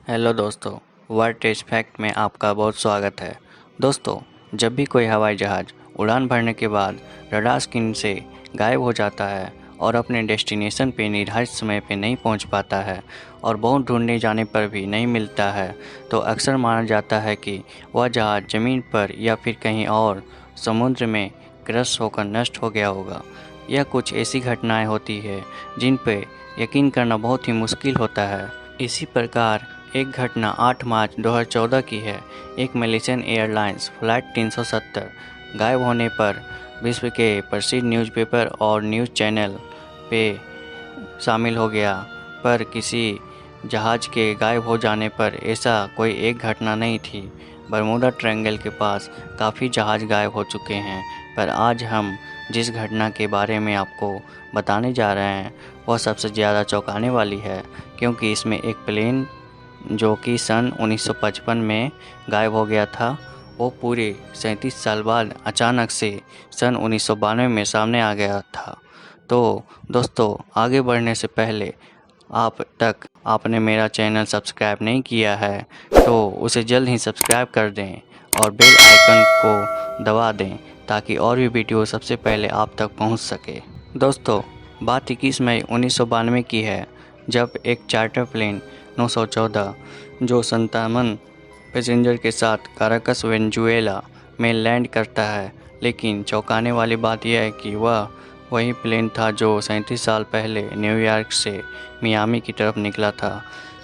Hello दोस्तों, world test fact में आपका बहुत स्वागत है। दोस्तों, जब भी कोई हवाई जहाज़ उड़ान भरने के बाद रडार स्क्रीन से गायब हो जाता है और अपने डेस्टिनेशन पे निर्धारित समय पे नहीं पहुंच पाता है और बहुत ढूंढने जाने पर भी नहीं मिलता है, तो अक्सर माना जाता है कि वह जहाज़ ज़मीन पर या फिर कहीं और समुद्र में क्रश होकर नष्ट हो गया होगा। यह कुछ ऐसी घटनाएं होती है जिन पे यकीन करना बहुत ही मुश्किल होता है। इसी प्रकार एक घटना 8 मार्च 2014 की है। एक मलेशियन एयरलाइंस फ्लाइट 370 गायब होने पर विश्व के प्रसिद्ध न्यूज़पेपर और न्यूज़ चैनल पे शामिल हो गया, पर किसी जहाज़ के गायब हो जाने पर ऐसा कोई एक घटना नहीं थी। बरमूडा ट्रायंगल के पास काफ़ी जहाज़ गायब हो चुके हैं, पर आज हम जिस घटना के बारे में आपको बताने जा रहे हैं वह सबसे ज़्यादा चौंकाने वाली है, क्योंकि इसमें एक प्लेन जो कि सन 1955 में गायब हो गया था, वो पूरे 37 साल बाद अचानक से सन 1992 में सामने आ गया था। तो दोस्तों, आगे बढ़ने से पहले आपने मेरा चैनल सब्सक्राइब नहीं किया है तो उसे जल्द ही सब्सक्राइब कर दें और बेल आइकन को दबा दें ताकि और भी वीडियो सबसे पहले आप तक पहुंच सके। दोस्तों, बात 21 मई 1992 की है, जब एक चार्टर प्लेन 914 जो 57 पैसेंजर के साथ काराकस वेनेजुएला में लैंड करता है। लेकिन चौंकाने वाली बात यह है कि वह वही प्लेन था जो 37 साल पहले न्यूयॉर्क से मियामी की तरफ निकला था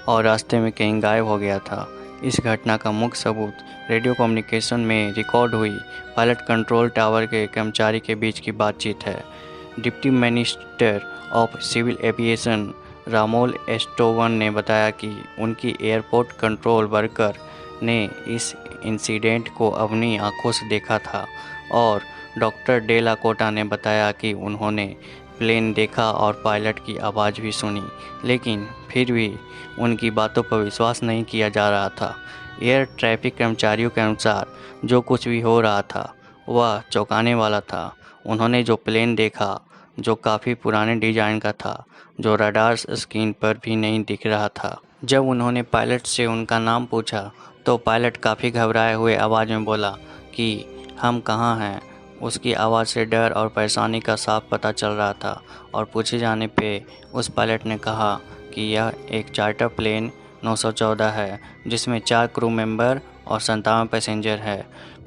और रास्ते में कहीं गायब हो गया था। इस घटना का मुख्य सबूत रेडियो कम्युनिकेशन में रिकॉर्ड हुई पायलट कंट्रोल टावर के कर्मचारी के बीच की बातचीत है। Deputy minister of civil aviation रामोल एस्टोवन ने बताया कि उनकी एयरपोर्ट कंट्रोल वर्कर ने इस इंसिडेंट को अपनी आंखों से देखा था और डॉक्टर डेला कोटा ने बताया कि उन्होंने प्लेन देखा और पायलट की आवाज़ भी सुनी, लेकिन फिर भी उनकी बातों पर विश्वास नहीं किया जा रहा था। एयर ट्रैफिक कर्मचारियों के अनुसार जो कुछ भी हो रहा था वह चौंकाने वाला था। उन्होंने जो प्लेन देखा, जो काफ़ी पुराने डिज़ाइन का था, जो रडार स्क्रीन पर भी नहीं दिख रहा था। जब उन्होंने पायलट से उनका नाम पूछा तो पायलट काफ़ी घबराए हुए आवाज़ में बोला कि हम कहाँ हैं। उसकी आवाज़ से डर और परेशानी का साफ पता चल रहा था और पूछे जाने पे उस पायलट ने कहा कि यह एक चार्टर प्लेन 914 है जिसमें 4 क्रू मेंबर और 57 पैसेंजर है।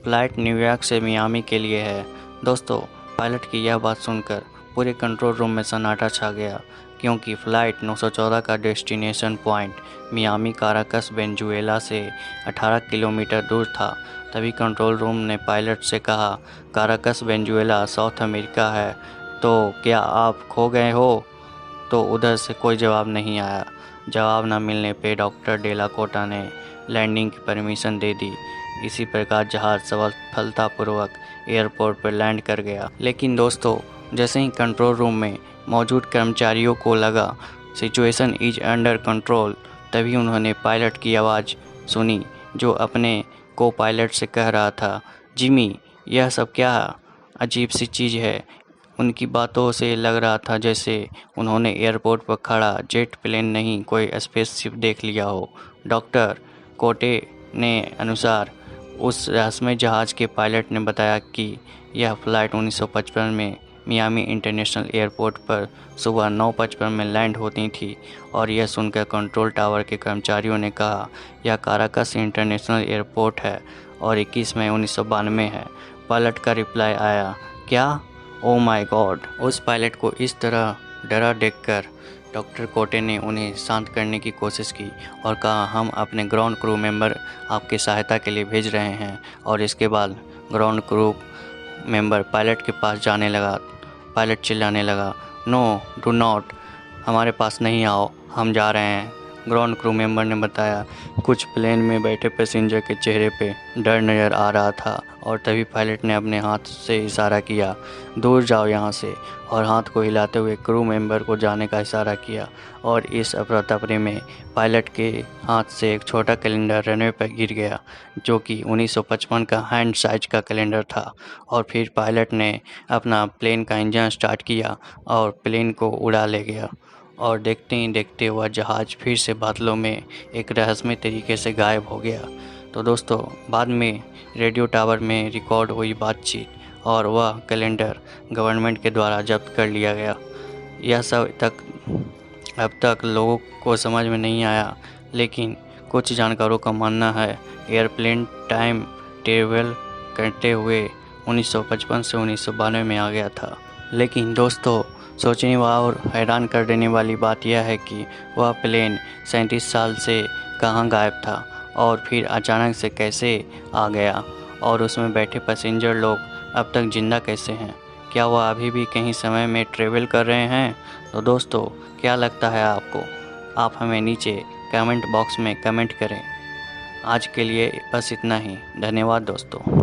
फ़्लाइट न्यूयॉर्क से मियामी के लिए है। दोस्तों, पायलट की यह बात सुनकर पूरे कंट्रोल रूम में सन्नाटा छा गया, क्योंकि फ़्लाइट 914 का destination point Miami Caracas Venezuela से 18 किलोमीटर दूर था। तभी कंट्रोल रूम ने पायलट से कहा, काराकस वेनेजुएला साउथ अमेरिका है, तो क्या आप खो गए हो? तो उधर से कोई जवाब नहीं आया। जवाब न मिलने पे डॉक्टर डेला कोटा ने लैंडिंग की परमिशन दे दी। इसी प्रकार जहाज़ सफलतापूर्वक एयरपोर्ट पर लैंड कर गया। लेकिन दोस्तों, जैसे ही कंट्रोल रूम में मौजूद कर्मचारियों को लगा सिचुएशन इज अंडर कंट्रोल, तभी उन्होंने पायलट की आवाज़ सुनी जो अपने को पायलट से कह रहा था, जिमी, यह सब क्या अजीब सी चीज़ है। उनकी बातों से लग रहा था जैसे उन्होंने एयरपोर्ट पर खड़ा जेट प्लेन नहीं कोई स्पेसशिप देख लिया हो। डॉक्टर कोटे ने अनुसार उस रहस्यमय जहाज़ के पायलट ने बताया कि यह फ़्लाइट 1955 में मियामी इंटरनेशनल एयरपोर्ट पर सुबह 9:55 में लैंड होती थी। और यह सुनकर कंट्रोल टावर के कर्मचारियों ने कहा, यह काराकस इंटरनेशनल एयरपोर्ट है और 21 मई 1992 है। पायलट का रिप्लाई आया, क्या? Oh my God. उस पायलट को इस तरह डरा देखकर डॉक्टर कोटे ने उन्हें शांत करने की कोशिश की और कहा, हम अपने ग्राउंड क्रू मेंबर आपकी सहायता के लिए भेज रहे हैं। और इसके बाद ग्राउंड क्रू मेंबर पायलट के पास जाने लगा। पायलट चिल्लाने लगा, नो डू नॉट, हमारे पास नहीं आओ, हम जा रहे हैं। ग्राउंड क्रू मेंबर ने बताया, कुछ प्लेन में बैठे पैसेंजर के चेहरे पे डर नज़र आ रहा था और तभी पायलट ने अपने हाथ से इशारा किया, दूर जाओ यहाँ से, और हाथ को हिलाते हुए क्रू मेंबर को जाने का इशारा किया। और इस अफरा तफरी में पायलट के हाथ से एक छोटा कैलेंडर रनवे पर गिर गया, जो कि 1955 का हैंड साइज का कैलेंडर था। और फिर पायलट ने अपना प्लेन का इंजन स्टार्ट किया और प्लेन को उड़ा ले गया। और देखते ही देखते वह जहाज़ फिर से बादलों में एक रहस्यमय तरीके से गायब हो गया। तो दोस्तों, बाद में रेडियो टावर में रिकॉर्ड हुई बातचीत और वह कैलेंडर गवर्नमेंट के द्वारा जब्त कर लिया गया। यह सब अब तक लोगों को समझ में नहीं आया, लेकिन कुछ जानकारों का मानना है एयरप्लेन टाइम ट्रेवल करते हुए 1955 से 1992 में आ गया था। लेकिन दोस्तों, सोचने और हैरान कर देने वाली बात यह है कि वह प्लेन 37 साल से कहाँ गायब था और फिर अचानक से कैसे आ गया, और उसमें बैठे पैसेंजर लोग अब तक जिंदा कैसे हैं। क्या वह अभी भी कहीं समय में ट्रेवल कर रहे हैं? तो दोस्तों, क्या लगता है आपको? आप हमें नीचे कमेंट बॉक्स में कमेंट करें। आज के लिए बस इतना ही। धन्यवाद दोस्तों।